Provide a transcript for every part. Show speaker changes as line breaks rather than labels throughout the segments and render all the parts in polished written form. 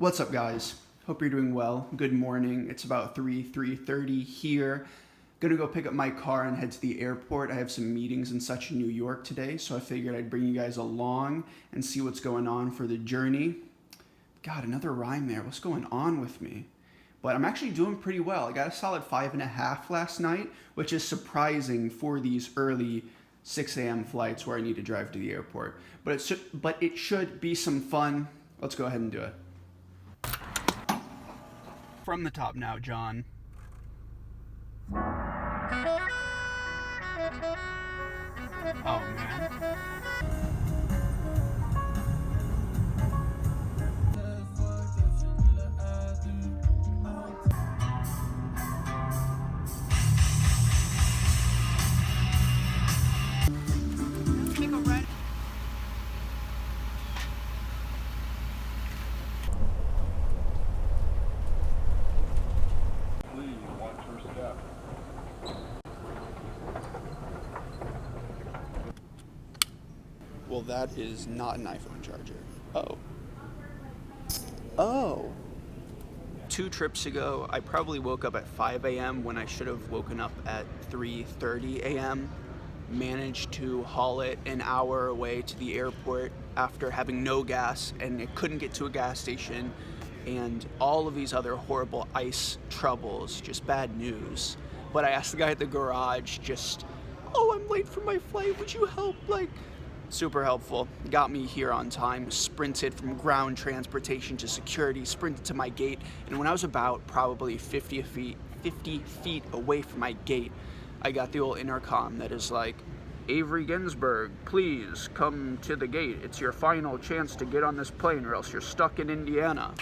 What's up, guys? Hope you're doing well. Good morning. It's about 3:30 here. Gonna go pick up my car and head to the airport. I have some meetings and such in New York today, so I figured I'd bring you guys along and see what's going on for the journey. God, another rhyme there. What's going on with me? But I'm actually doing pretty well. I got a solid 5.5 last night, which is surprising for these early 6 a.m. flights where I need to drive to the airport. But it should be some fun. Let's go ahead and do it. From the top now, John. Oh, man. Well, that is not an iPhone charger. Oh. 2 trips ago, I probably woke up at 5 a.m. when I should have woken up at 3:30 a.m. Managed to haul it an hour away to the airport after having no gas, and it couldn't get to a gas station, and all of these other horrible ice troubles, just bad news. But I asked the guy at the garage, I'm late for my flight, would you help? Super helpful. Got me here on time, sprinted from ground transportation to security, sprinted to my gate, and when I was about probably 50 feet away from my gate, I got the old intercom that is like, Avery Ginsburg, please come to the gate. It's your final chance to get on this plane or else you're stuck in Indiana.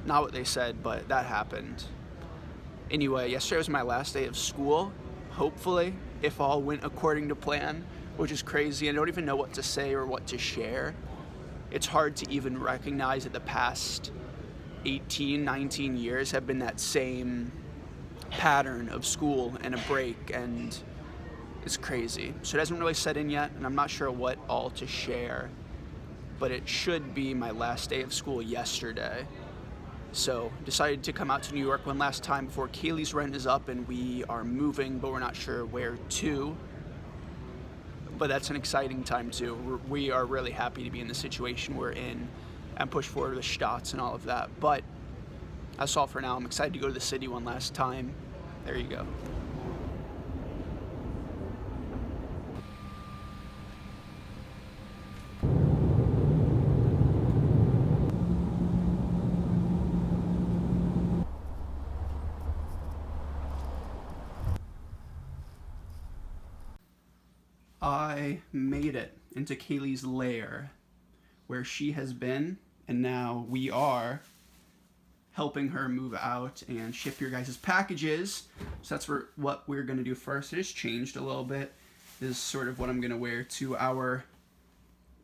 Not what they said, but that happened. Anyway, yesterday was my last day of school, hopefully, if all went according to plan, which is crazy. I don't even know what to say or what to share. It's hard to even recognize that the past 18, 19 years have been that same pattern of school and a break, and it's crazy. So it hasn't really set in yet, and I'm not sure what all to share, but it should be my last day of school yesterday. So decided to come out to New York one last time before Kaylee's rent is up and we are moving, but we're not sure where to. But that's an exciting time too. We are really happy to be in the situation we're in and push forward with shots and all of that. But that's all for now. I'm excited to go to the city one last time. There you go. I made it into Kaylee's lair, where she has been, and now we are helping her move out and ship your guys' packages. So that's what we're going to do first. It has changed a little bit. This is sort of what I'm going to wear to our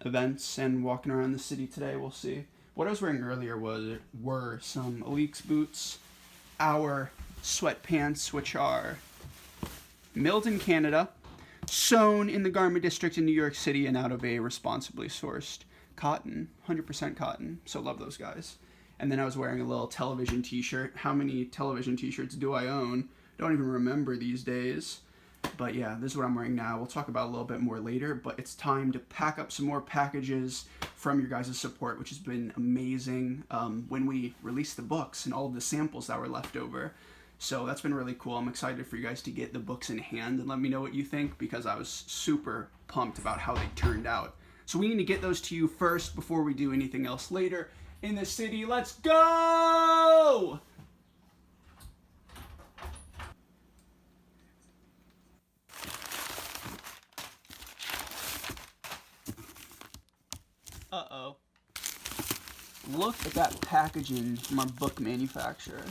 events and walking around the city today. We'll see. What I was wearing earlier were some Aleek's boots, our sweatpants, which are milled in Canada, sewn in the garment district in New York City, and out of a responsibly sourced cotton, 100% cotton. So love those guys. And then I was wearing a little television t-shirt. How many television t-shirts do I own? Don't even remember these days. But yeah, this is what I'm wearing now. We'll talk about it a little bit more later, but it's time to pack up some more packages from your guys' support, which has been amazing when we released the books and all of the samples that were left over. So that's been really cool. I'm excited for you guys to get the books in hand and let me know what you think, because I was super pumped about how they turned out. So we need to get those to you first before we do anything else later in the city. Let's go! Uh-oh. Look at that packaging from our book manufacturer.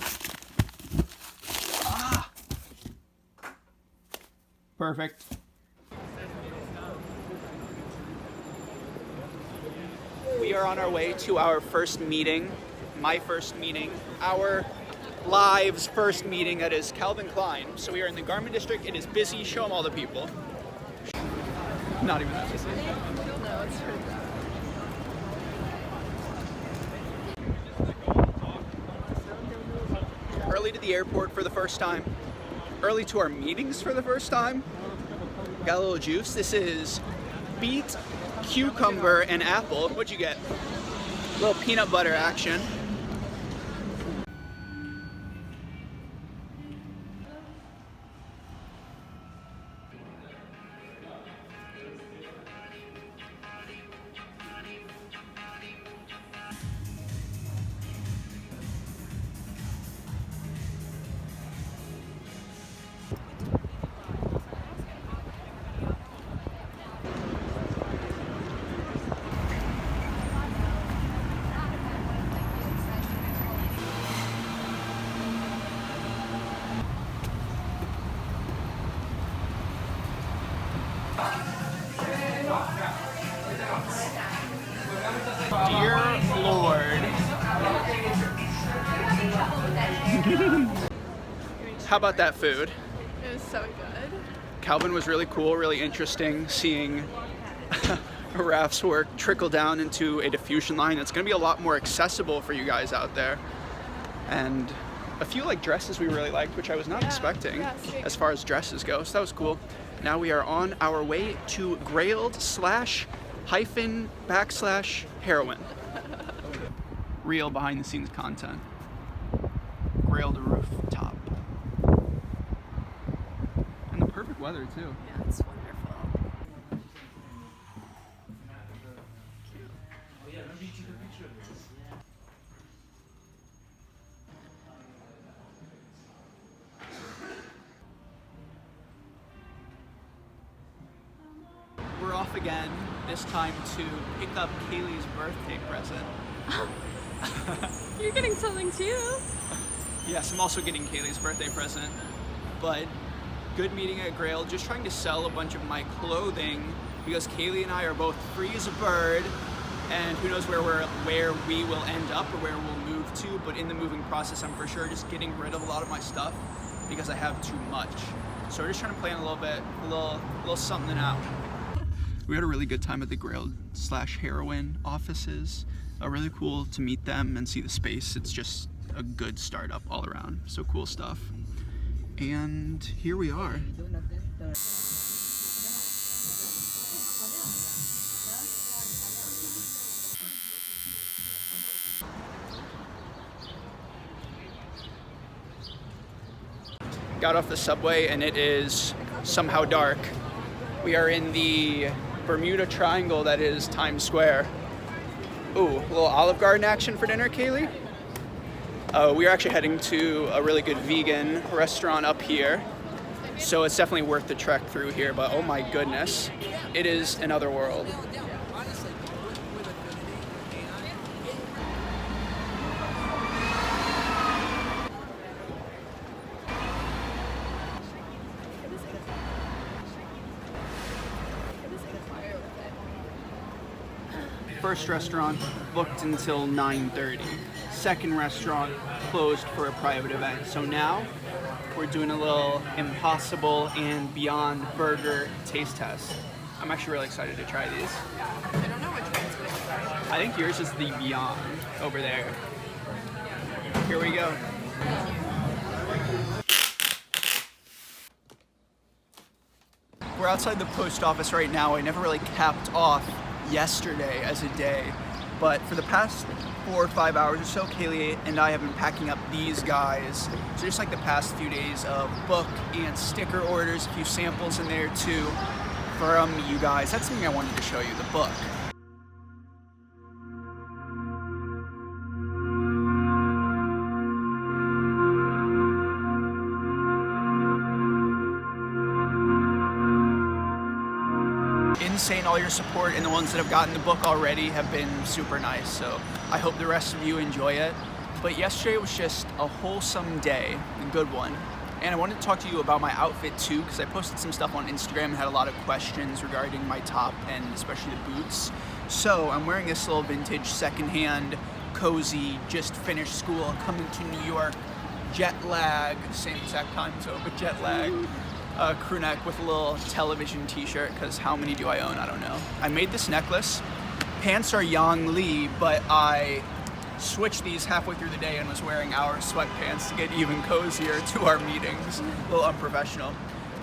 Perfect. We are on our way to our first meeting, my first meeting, our lives' first meeting. That is Calvin Klein. So we are in the garment district. It is busy. Show them all the people. Not even that busy. No, it's true. early to the airport for the first time, early to our meetings for the first time. Got a little juice. This is beet, cucumber, and apple. What'd you get? A little peanut butter action. Dear Lord. How about that food?
It was so good.
Calvin was really cool, really interesting, seeing Raf's work trickle down into a diffusion line that's going to be a lot more accessible for you guys out there. And a few like dresses we really liked, which I was not expecting as far as dresses go, so that was cool. Now we are on our way to Grailed / heroin. Real behind the scenes content. Grailed rooftop. And the perfect weather too.
Yeah, it's wonderful.
We're off again, this time to pick up Kaylee's birthday present.
You're getting something too.
Yes, I'm also getting Kaylee's birthday present, but good meeting at Grailed, just trying to sell a bunch of my clothing because Kaylee and I are both free as a bird, and who knows where we will end up or where we'll move to, but in the moving process I'm for sure just getting rid of a lot of my stuff because I have too much. So we're just trying to plan a little bit, a little something out. We had a really good time at the Grailed / heroin offices. Really cool to meet them and see the space. It's just a good startup all around. So cool stuff. And here we are. Got off the subway and it is somehow dark. We are in the Bermuda Triangle that is Times Square. Ooh, a little Olive Garden action for dinner, Kaylee? We are actually heading to a really good vegan restaurant up here. So it's definitely worth the trek through here, but oh my goodness, it is another world. First restaurant booked until 9:30. Second restaurant closed for a private event. So now we're doing a little Impossible and Beyond burger taste test. I'm actually really excited to try these.
I don't know which one's which.
I think yours is the Beyond over there. Here we go. We're outside the post office right now. I never really capped off yesterday as a day, but for the past 4 or 5 hours or so, Kaylee and I have been packing up these guys. So just like the past few days of book and sticker orders, a few samples in there too from you guys. That's something I wanted to show you, the book. Insane, all your support, and the ones that have gotten the book already have been super nice, so I hope the rest of you enjoy it. But yesterday was just a wholesome day, a good one, and I wanted to talk to you about my outfit too, because I posted some stuff on Instagram and had a lot of questions regarding my top and especially the boots. So I'm wearing this little vintage secondhand, cozy, just finished school, coming to New York, jet lag, same exact time zone, but jet lag. Crew neck with a little television t-shirt, because how many do I own? I don't know. I made this necklace. Pants are Yang Lee, but I switched these halfway through the day and was wearing our sweatpants to get even cozier to our meetings. A little unprofessional.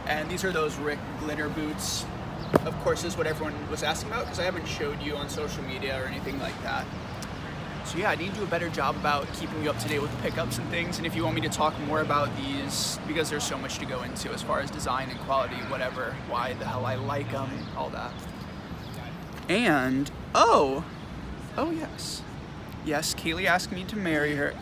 And these are those Rick glitter boots. Of course, this is what everyone was asking about because I haven't showed you on social media or anything like that. So yeah, I need to do a better job about keeping you up to date with pickups and things. And if you want me to talk more about these, because there's so much to go into as far as design and quality, whatever, why the hell I like them, all that. And, oh yes. Yes, Kaylee asked me to marry her.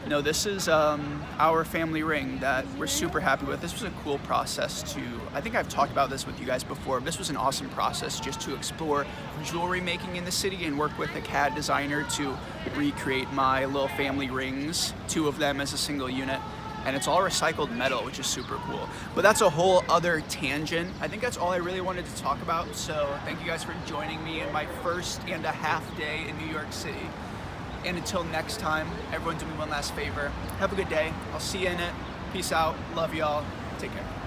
No, this is our family ring that we're super happy with. This was a cool process to, I think I've talked about this with you guys before. This was an awesome process just to explore jewelry making in the city and work with a CAD designer to recreate my little family rings, 2 of them as a single unit. And it's all recycled metal, which is super cool. But that's a whole other tangent. I think that's all I really wanted to talk about. So thank you guys for joining me in my 1.5 day in New York City. And until next time, everyone do me one last favor. Have a good day. I'll see you in it. Peace out. Love y'all. Take care.